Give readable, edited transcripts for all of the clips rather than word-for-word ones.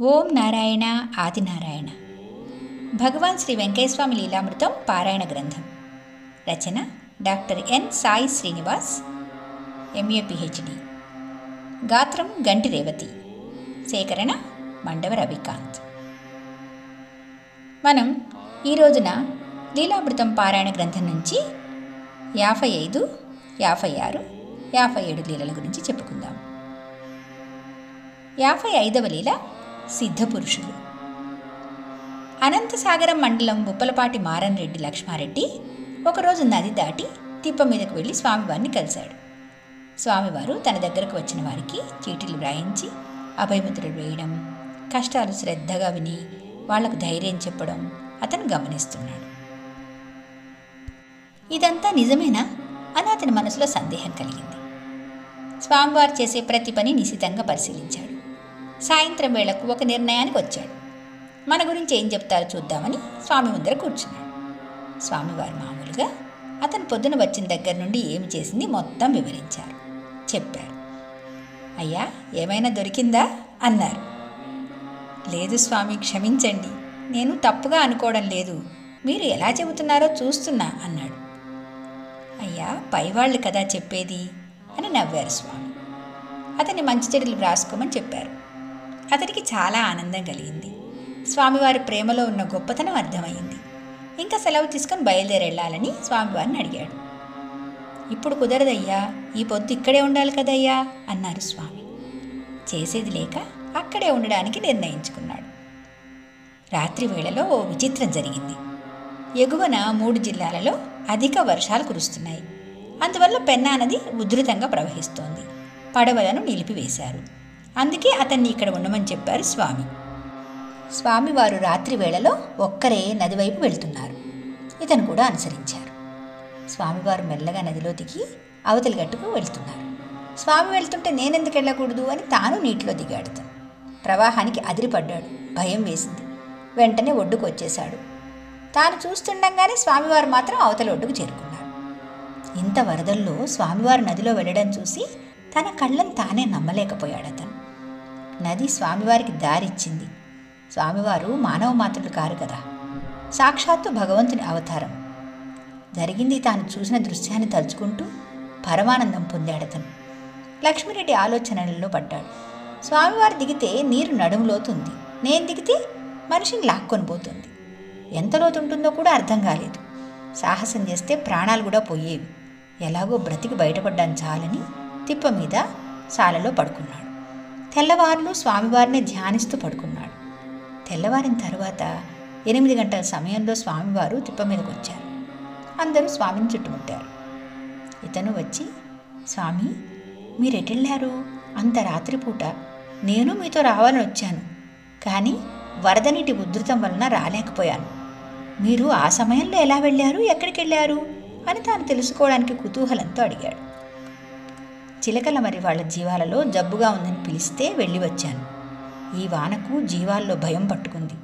ఓం నారాయణ ఆదినారాయణ. భగవాన్ శ్రీ వెంకయ్యస్వామి లీలామృతం పారాయణ గ్రంథం. రచన doctor N Sai Srinivas, MA PhD. గాత్రం గంటి రేవతి. సేకరణ మండవ రవికాంత్. మనం ఈ రోజున లీలామృతం పారాయణ గ్రంథం నుంచి 55, 56, 57 లీలల గురించి చెప్పుకుందాం. 55వ లీల సిద్ధపురుషులు. అనంతసాగరం మండలం ఉప్పలపాటి మారన్రెడ్డి లక్ష్మారెడ్డి ఒకరోజు నది దాటి తిప్ప మీదకు వెళ్ళి స్వామివారిని కలిశాడు. స్వామివారు తన దగ్గరకు వచ్చిన వారికి చీటీలు వ్రాయించి అభయముద్రలు వేయడం, కష్టాలు శ్రద్ధగా విని వాళ్లకు ధైర్యం చెప్పడం అతను గమనిస్తున్నాడు. ఇదంతా నిజమేనా అని అతని మనసులో సందేహం కలిగింది. స్వామివారు చేసే ప్రతి పని నిశితంగా పరిశీలించాడు. సాయంత్రం వేళకు ఒక నిర్ణయానికి వచ్చాడు. మన గురించి ఏం చెప్తారో చూద్దామని స్వామి ముందర కూర్చున్నాడు. స్వామివారు మామూలుగా అతను పొద్దున వచ్చిన దగ్గర నుండి ఏమి చేసింది మొత్తం వివరించారు. చెప్పారు. అయ్యా, ఏమైనా దొరికిందా అన్నారు. లేదు స్వామి, క్షమించండి, నేను తప్పుగా అనుకోవడం లేదు, మీరు ఎలా చెబుతున్నారో చూస్తున్నా అన్నాడు. అయ్యా, పైవాళ్ళు కదా చెప్పేది అని నవ్వారు స్వామి. అతన్ని మంచి చెడులు వ్రాసుకోమని చెప్పారు. అతనికి చాలా ఆనందం కలిగింది. స్వామివారి ప్రేమలో ఉన్న గొప్పతనం అర్థమైంది. ఇంకా సెలవు తీసుకొని బయలుదేరెళ్ళాలని స్వామివారిని అడిగాడు. ఇప్పుడు కుదరదయ్యా, ఈ పొద్దు ఇక్కడే ఉండాలి కదయ్యా అన్నారు స్వామి. చేసేది లేక అక్కడే ఉండడానికి నిర్ణయించుకున్నాడు. రాత్రి వేళలో ఓ విచిత్రం జరిగింది. ఎగువన 3 జిల్లాలలో అధిక వర్షాలు కురుస్తున్నాయి. అందువల్ల పెన్నా నది ఉధృతంగా ప్రవహిస్తోంది. పడవలను నిలిపివేశారు. అందుకే అతన్ని ఇక్కడ ఉండమని చెప్పారు స్వామి. స్వామివారు రాత్రి వేళలో ఒక్కరే నది వైపు వెళ్తున్నారు. ఇతను కూడా అనుసరించారు. స్వామివారు మెల్లగా నదిలో దిగి అవతలి గట్టుకు వెళ్తున్నారు. స్వామి వెళ్తుంటే నేనెందుకు వెళ్ళకూడదు అని తాను నీటిలో దిగాడు. తను ప్రవాహానికి అదిరిపడ్డాడు. భయం వేసింది. వెంటనే ఒడ్డుకు వచ్చేశాడు. తాను చూస్తుండగానే స్వామివారు మాత్రం అవతలి ఒడ్డుకు చేరుకున్నారు. ఇంత వరదల్లో స్వామివారు నదిలో వెళ్ళడం చూసి తన కళ్ళను తానే నమ్మలేకపోయాడు అతను. నది స్వామివారికి దారిచ్చింది. స్వామివారు మానవ మాత్రులు కారు కదా, సాక్షాత్తు భగవంతుని అవతారం. జరిగింది తాను చూసిన దృశ్యాన్ని తలుచుకుంటూ పరమానందం పొందాడతను. లక్ష్మిరెడ్డి ఆలోచనలలో పడ్డాడు. స్వామివారు దిగితే నీరు నడుములోతుంది, నేను దిగితే మనిషిని లాక్కొని పోతుంది. ఎంత లోతుంటుందో కూడా అర్థం కాలేదు. సాహసం చేస్తే ప్రాణాలు కూడా పోయేవి. ఎలాగో బ్రతికి బయటపడ్డాను చాలని తిప్ప మీద సాలలో పడుకున్నాడు. తెల్లవారులు స్వామివారిని ధ్యానిస్తూ పడుకున్నాడు. తెల్లవారిన తర్వాత 8 గంటల సమయంలో స్వామివారు తిప్ప మీదకి వచ్చారు. అందరూ స్వామిని చుట్టుముట్టారు. ఇతను వచ్చి, స్వామి, మీరెటెళ్ళారు? అంత రాత్రిపూట నేను మీతో రావాలని వచ్చాను, కానీ వరద నీటి ఉధృతం వలన రాలేకపోయాను. మీరు ఆ సమయంలో ఎలా వెళ్ళారు, ఎక్కడికి వెళ్ళారు అని తాను తెలుసుకోవడానికి కుతూహలంతో అడిగాడు. చిలకల మరి వాళ్ళ జీవాలలో జబ్బుగా ఉందని పిలిస్తే వెళ్ళి వచ్చాను. ఈ వానకు జీవాల్లో భయం పట్టుకుంది.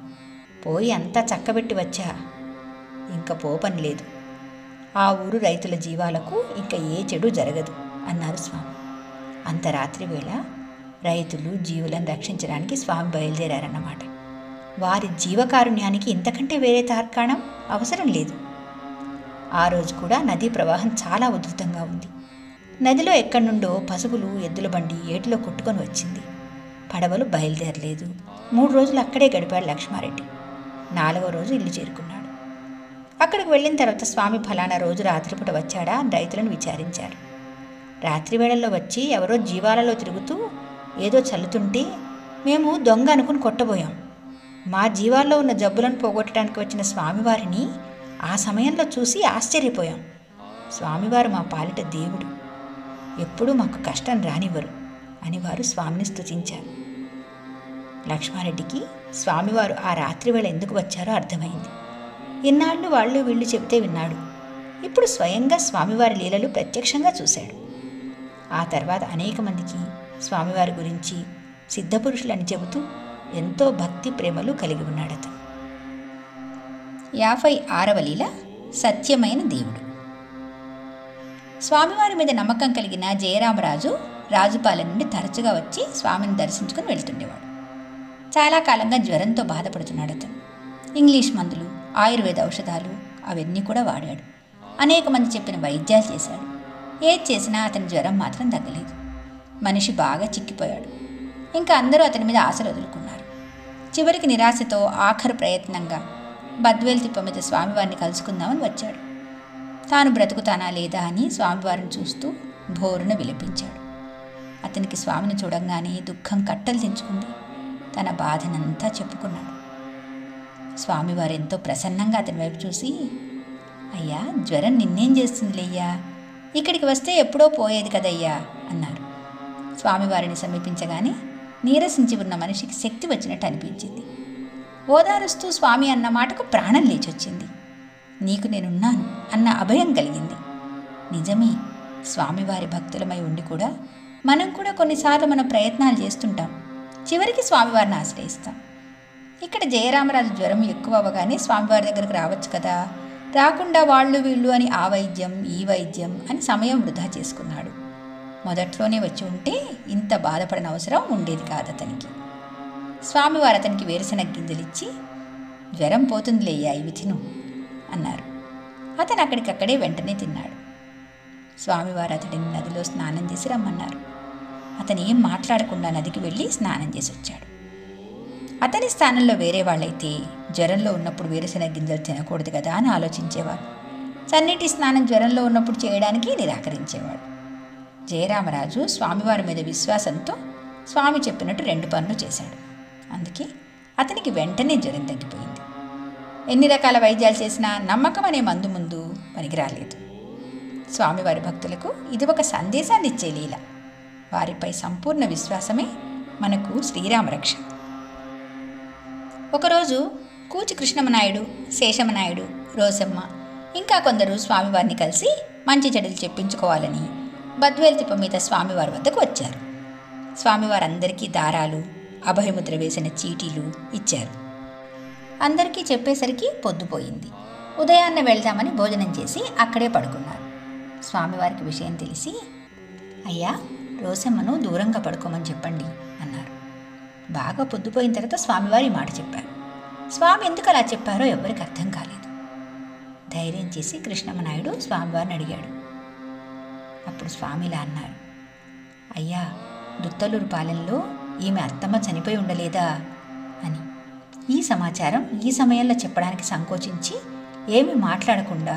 పోయి అంతా చక్కబెట్టి వచ్చా. ఇంకా పోపని లేదు. ఆ ఊరు రైతుల జీవాలకు ఇంకా ఏ చెడు జరగదు అన్నారు స్వామి. అంత రాత్రి వేళ రైతులు జీవులను రక్షించడానికి స్వామి బయలుదేరారన్నమాట. వారి జీవకారుణ్యానికి ఇంతకంటే వేరే తార్కాణం అవసరం లేదు. ఆ రోజు కూడా నదీ ప్రవాహం చాలా ఉధృతంగా ఉంది. నదిలో ఎక్కడి నుండో పశువులు, ఎద్దుల బండి ఏటిలో కొట్టుకొని వచ్చింది. పడవలు బయలుదేరలేదు. 3 రోజులు అక్కడే గడిపాడు లక్ష్మారెడ్డి. 4వ రోజు ఇల్లు చేరుకున్నాడు. అక్కడికి వెళ్ళిన తర్వాత స్వామి ఫలానా రోజు రాత్రిపూట వచ్చాడా అని రైతులను విచారించారు. రాత్రి వేళల్లో వచ్చి ఎవరో జీవాలలో తిరుగుతూ ఏదో చల్లుతుంటే మేము దొంగ అనుకుని కొట్టబోయాం. మా జీవాల్లో ఉన్న జబ్బులను పోగొట్టడానికి వచ్చిన స్వామివారిని ఆ సమయంలో చూసి ఆశ్చర్యపోయాం. స్వామివారు మా పాలిట దేవుడు, ఎప్పుడూ మాకు కష్టం రానివ్వరు అని వారు స్వామిని స్తుతించారు. లక్ష్మారెడ్డికి స్వామివారు ఆ రాత్రి వేళ ఎందుకు వచ్చారో అర్థమైంది. ఇన్నాళ్ళు వాళ్ళు వీళ్ళు చెబితే విన్నాడు. ఇప్పుడు స్వయంగా స్వామివారి లీలలు ప్రత్యక్షంగా చూశాడు. ఆ తర్వాత అనేక మందికి స్వామివారి గురించి సిద్ధపురుషులని చెబుతూ ఎంతో భక్తి ప్రేమలు కలిగి ఉన్నాడతను. 56వ లీల సత్యమైన దేవుడు. స్వామివారి మీద నమ్మకం కలిగిన జయరామరాజు రాజుపాలెం నుండి తరచుగా వచ్చి స్వామిని దర్శించుకుని వెళ్తుండేవాడు. చాలా కాలంగా జ్వరంతో బాధపడుతున్నాడు అతను. ఇంగ్లీష్ మందులు, ఆయుర్వేద ఔషధాలు అవన్నీ కూడా వాడాడు. అనేక మంది చెప్పిన వైద్యాలు చేశాడు. ఏది చేసినా అతని జ్వరం మాత్రం తగ్గలేదు. మనిషి బాగా చిక్కిపోయాడు. ఇంకా అందరూ అతని మీద ఆశలు వదులుకున్నారు. చివరికి నిరాశతో ఆఖరు ప్రయత్నంగా బద్వేల్ తిప్ప మీద స్వామివారిని కలుసుకుందామని వచ్చాడు. తాను బ్రతుకుతానా లేదా అని స్వామివారిని చూస్తూ భోరున విలపించాడు. అతనికి స్వామిని చూడంగానే దుఃఖం కట్టలు తెంచుకుంది. తన బాధనంతా చెప్పుకున్నాడు. స్వామివారు ఎంతో ప్రసన్నంగా అతని వైపు చూసి, అయ్యా, జ్వరం నిన్నేం చేస్తుందిలేయ్యా, ఇక్కడికి వస్తే ఎప్పుడో పోయేది కదయ్యా అన్నారు. స్వామివారిని సమీపించగానే నీరసించి ఉన్న మనిషికి శక్తి వచ్చినట్టు అనిపించింది. ఓదారుస్తూ స్వామి అన్న మాటకు ప్రాణం లేచొచ్చింది. నీకు నేనున్నాను అన్న అభయం కలిగింది. నిజమే, స్వామివారి భక్తులమై ఉండి కూడా మనం కూడా కొన్నిసార్లు మన ప్రయత్నాలు చేస్తుంటాం. చివరికి స్వామివారిని ఆశ్రయిస్తాం. ఇక్కడ జయరామరాజు జ్వరం ఎక్కువ అవ్వగానే స్వామివారి దగ్గరకు రావచ్చు కదా, రాకుండా వాళ్ళు వీళ్ళు అని ఆ వైద్యం ఈ వైద్యం అని సమయం వృధా చేసుకున్నాడు. మొదట్లోనే వచ్చి ఉంటే ఇంత బాధపడిన అవసరం ఉండేది కాదు అతనికి. స్వామివారు అతనికి వేరుశనగ గింజలిచ్చి, జ్వరం పోతుందిలేయ్యా, ఇవి తిను అన్నారు. అతను అక్కడికక్కడే వెంటనే తిన్నాడు. స్వామివారు అతడిని నదిలో స్నానం చేసి రమ్మన్నారు. అతను ఏం మాట్లాడకుండా నదికి వెళ్ళి స్నానం చేసి వచ్చాడు. అతని స్థానంలో వేరే వాళ్ళైతే జ్వరంలో ఉన్నప్పుడు వేరుశనగ గింజలు తినకూడదు కదా అని ఆలోచించేవాడు. చన్నీటి స్నానం జ్వరంలో ఉన్నప్పుడు చేయడానికి నిరాకరించేవాడు. జయరామరాజు స్వామివారి మీద విశ్వాసంతో స్వామి చెప్పినట్టు 2 పనులు చేశాడు. అందుకే అతనికి వెంటనే జ్వరం తగ్గిపోయింది. ఎన్ని రకాల వైద్యాలు చేసినా నమ్మకం అనే మందు ముందు పనికిరాలేదు. స్వామివారి భక్తులకు ఇది ఒక సందేశాన్ని ఇచ్చే లీల. వారిపై సంపూర్ణ విశ్వాసమే మనకు శ్రీరామరక్ష. ఒకరోజు కూచి కృష్ణమనాయుడు, శేషమనాయుడు, రోసమ్మ ఇంకా కొందరు స్వామివారిని కలిసి మంచి చెడులు చెప్పించుకోవాలని బద్వేల్ తిప్ప మీద స్వామివారి వద్దకు వచ్చారు. స్వామివారు అందరికీ దారాలు, అభయముద్ర వేసిన చీటీలు ఇచ్చారు. అందరికీ చెప్పేసరికి పొద్దుపోయింది. ఉదయాన్నే వెళ్దామని భోజనం చేసి అక్కడే పడుకున్నారు. స్వామివారికి విషయం తెలిసి, అయ్యా, రోసమ్మను దూరంగా పడుకోమని చెప్పండి అన్నారు. బాగా పొద్దుపోయిన తర్వాత స్వామివారి మాట చెప్పారు. స్వామి ఎందుకు అలా చెప్పారో ఎవరికి అర్థం కాలేదు. ధైర్యం చేసి కృష్ణమనాయుడు స్వామివారిని అడిగాడు. అప్పుడు స్వామిలా అన్నారు, అయ్యా, దుత్తలూరు పాలెంలో ఈమె అత్తమ్మ చనిపోయి ఉండలేదా అని. ఈ సమాచారం ఈ సమయంలో చెప్పడానికి సంకోచించి ఏమీ మాట్లాడకుండా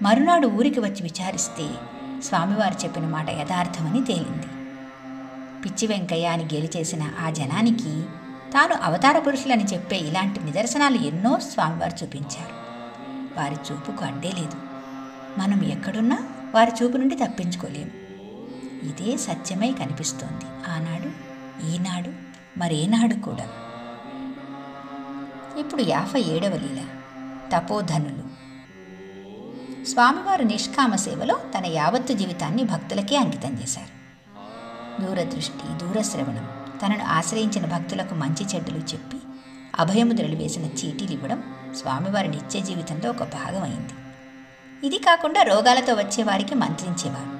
మరునాడు ఊరికి వచ్చి విచారిస్తే స్వామివారు చెప్పిన మాట యథార్థమని తేలింది. పిచ్చి వెంకయ్య అని గేలి చేసిన ఆ జనానికి తాను అవతార పురుషులని చెప్పే ఇలాంటి నిదర్శనాలు ఎన్నో స్వామివారు చూపించారు. వారి చూపుకు అడ్డే లేదు. మనం ఎక్కడున్నా వారి చూపు నుండి తప్పించుకోలేము. ఇదే సత్యమై కనిపిస్తోంది ఆనాడు, ఈనాడు, మరేనాడు కూడా. ఇప్పుడు 57వ లీల, తపోధనులు. స్వామివారు నిష్కామ సేవలో తన యావత్తు జీవితాన్ని భక్తులకే అంకితం చేశారు. దూరదృష్టి, దూరశ్రవణం, తనను ఆశ్రయించిన భక్తులకు మంచి చెడ్డలు చెప్పి అభయముద్రలు వేసిన చీటీలు ఇవ్వడం స్వామివారి నిత్య జీవితంలో ఒక భాగమైంది. ఇది కాకుండా రోగాలతో వచ్చేవారికి మంత్రించేవారు.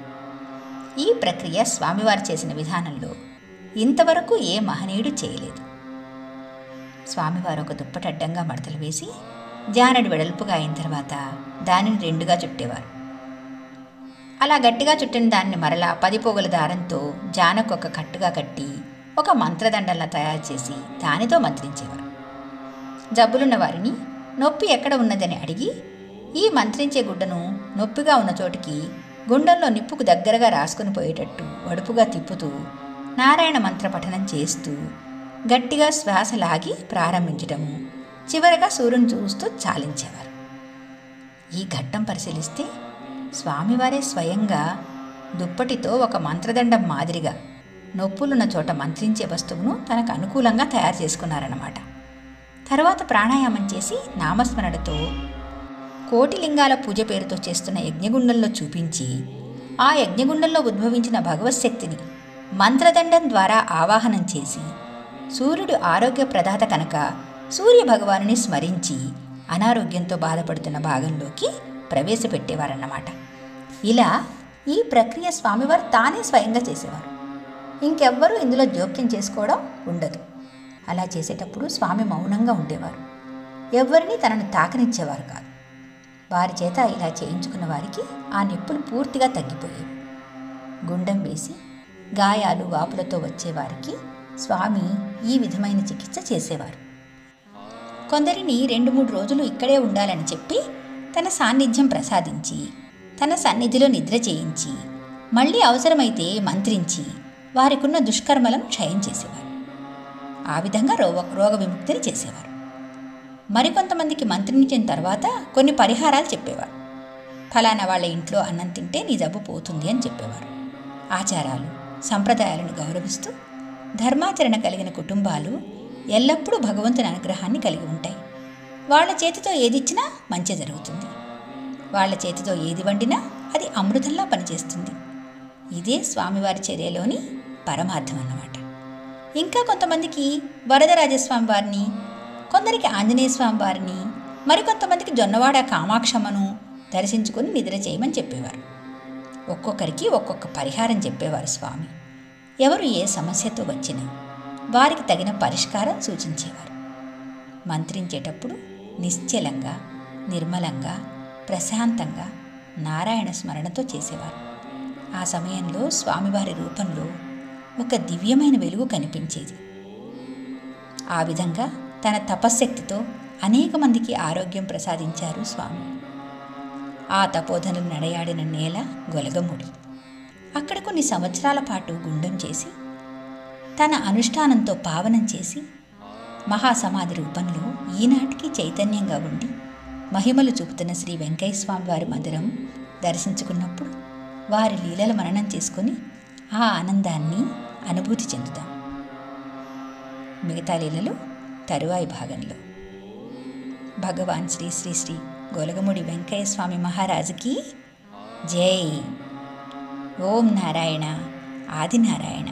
ఈ ప్రక్రియ స్వామివారు చేసిన విధానంలో ఇంతవరకు ఏ మహనీయుడు చేయలేదు. స్వామివారు ఒక దుప్పటడ్డంగా మడతలు వేసి జానడి వెడల్పుగా అయిన తర్వాత దానిని 2గా చుట్టేవారు. అలా గట్టిగా చుట్టిన దాన్ని మరలా 10 పోగుల దారంతో జానకు ఒక కట్టుగా కట్టి ఒక మంత్రదండలా తయారు చేసి దానితో మంత్రించేవారు. జబ్బులున్న వారిని నొప్పి ఎక్కడ ఉన్నదని అడిగి ఈ మంత్రించే గుడ్డను నొప్పిగా ఉన్న చోటికి గుండంలో నిప్పుకు దగ్గరగా రాసుకుని పోయేటట్టు వడుపుగా తిప్పుతూ నారాయణ మంత్ర పఠనం చేస్తూ గట్టిగా శ్వాస లాగి ప్రారంభించడము, చివరగా సూర్యుని చూస్తూ చాలించేవారు. ఈ ఘట్టం పరిశీలిస్తే స్వామివారే స్వయంగా దుప్పటితో ఒక మంత్రదండం మాదిరిగా నొప్పులున్న చోట మంత్రించే వస్తువును తనకు అనుకూలంగా తయారు చేసుకున్నారన్నమాట. తర్వాత ప్రాణాయామం చేసి నామస్మరణతో కోటిలింగాల పూజ పేరుతో చేస్తున్న యజ్ఞగుండంలో చూపించి ఆ యజ్ఞగుండంలో ఉద్భవించిన భగవశక్తిని మంత్రదండం ద్వారా ఆవాహనం చేసి సూర్యుడు ఆరోగ్య ప్రదాత కనుక సూర్య భగవానుని స్మరించి అనారోగ్యంతో బాధపడుతున్న భాగంలోకి ప్రవేశపెట్టేవారన్నమాట. ఇలా ఈ ప్రక్రియ స్వామివారు తానే స్వయంగా చేసేవారు. ఇంకెవ్వరూ ఇందులో జోక్యం చేసుకోవడం ఉండదు. అలా చేసేటప్పుడు స్వామి మౌనంగా ఉండేవారు. ఎవరిని తనను తాకనిచ్చేవారు కాదు. వారి చేత ఇలా చేయించుకున్న వారికి ఆ నొప్పులు పూర్తిగా తగ్గిపోయేవి. గుండం వేసి గాయాలు వాపులతో వచ్చేవారికి స్వామి ఈ విధమైన చికిత్స చేసేవారు. కొందరిని 2-3 రోజులు ఇక్కడే ఉండాలని చెప్పి తన సాన్నిధ్యం ప్రసాదించి తన సన్నిధిలో నిద్ర చేయించి మళ్ళీ అవసరమైతే మంత్రించి వారికున్న దుష్కర్మలను క్షయం చేసేవారు. ఆ విధంగా రోగ విముక్తిని చేసేవారు. మరికొంతమందికి మంత్రించిన తర్వాత కొన్ని పరిహారాలు చెప్పేవారు. ఫలానా వాళ్ళ ఇంట్లో అన్నం తింటే నీ జబ్బు పోతుంది అని చెప్పేవారు. ఆచారాలు సంప్రదాయాలను గౌరవిస్తూ ధర్మాచరణ కలిగిన కుటుంబాలు ఎల్లప్పుడూ భగవంతుని అనుగ్రహాన్ని కలిగి ఉంటాయి. వాళ్ళ చేతితో ఏదిచ్చినా మంచి జరుగుతుంది. వాళ్ళ చేతితో ఏది వండినా అది అమృతంలా పనిచేస్తుంది. ఇదే స్వామివారి చర్యలోని పరమార్థం అన్నమాట. ఇంకా కొంతమందికి వరదరాజస్వామి వారిని, కొందరికి ఆంజనేయ స్వామి వారిని, మరికొంతమందికి జొన్నవాడ కామాక్షమ్మను దర్శించుకొని నిద్ర చేయమని చెప్పేవారు. ఒక్కొక్కరికి ఒక్కొక్క పరిహారం చెప్పేవారు స్వామి. ఎవరు ఏ సమస్యతో వచ్చినా వారికి తగిన పరిష్కారం సూచించేవారు. మంత్రించేటప్పుడు నిశ్చలంగా, నిర్మలంగా, ప్రశాంతంగా నారాయణ స్మరణతో చేసేవారు. ఆ సమయంలో స్వామివారి రూపంలో ఒక దివ్యమైన వెలుగు కనిపించేది. ఆ విధంగా తన తపశ్శక్తితో అనేక మందికి ఆరోగ్యం ప్రసాదించారు స్వామి. ఆ తపోధనులు నడయాడిన నేల గొలగముడి. అక్కడ కొన్ని సంవత్సరాల పాటు గుండం చేసి తన అనుష్ఠానంతో పావనం చేసి మహాసమాధి రూపంలో ఈనాటికి చైతన్యంగా ఉండి మహిమలు చూపుతున్న శ్రీ వెంకయ్య స్వామి వారి మందిరం దర్శించుకున్నప్పుడు వారి లీలల మననం చేసుకొని ఆ ఆనందాన్ని అనుభూతి చెందుతాం. మిగతా లీలలు తరువాయి భాగంలో. భగవాన్ శ్రీ శ్రీ శ్రీ గొలగముడి వెంకయ్య స్వామి మహారాజుకి జై. ఓం నారాయణ ఆదినారాయణ.